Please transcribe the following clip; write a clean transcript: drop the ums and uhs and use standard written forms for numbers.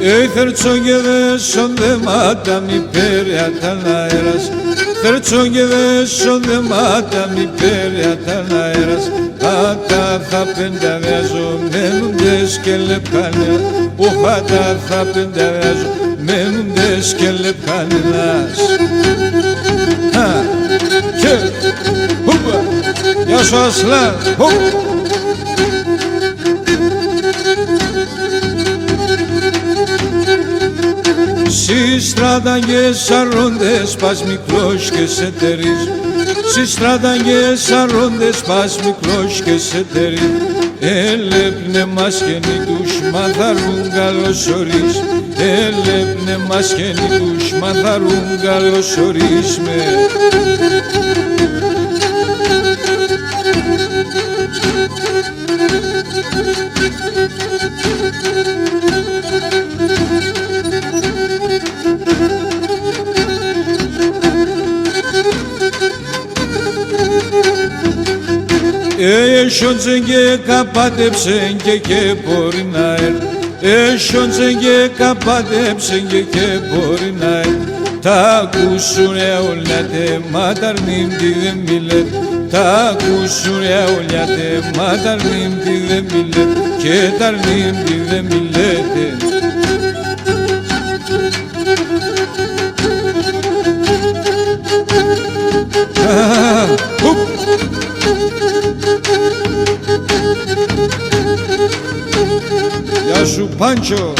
Θέρτσο και δέσον δεμάτα μη πέρια αέρας, θέρτσο και δέσον δεμάτα μη πέρια αέρας, χάτα θα πενταβιάζω μένοντες και λεπκάνια, χάτα θα πενταβιάζω μένοντες και λεπκάνιας. Και χούπα, γεια σου Ασλάν, Στις στραταγές αρρώντες πας μικρός και σε τερείς, στις στραταγές αρρώντες πας μικρός και σε τερείς, έλεπνε μας χένει τους μαθαρούν καλωσορείς, έλεπνε μας χένει τους μαθαρούν καλωσορείς με. Έσιοντζεν και καπάτεψεν και μπορεί να έρθει, έσιοντζεν και καπάτεψεν και μπορεί να έρθει. Τα ακούσουνε όλα τε μάταρνιμ τι δεν μιλέτε, τα ακούσουνε όλα τε μάταρνιμ τι δεν μιλέτε και ταρνιμ τι δεν μιλέτε. Γεια σου Πάντσο.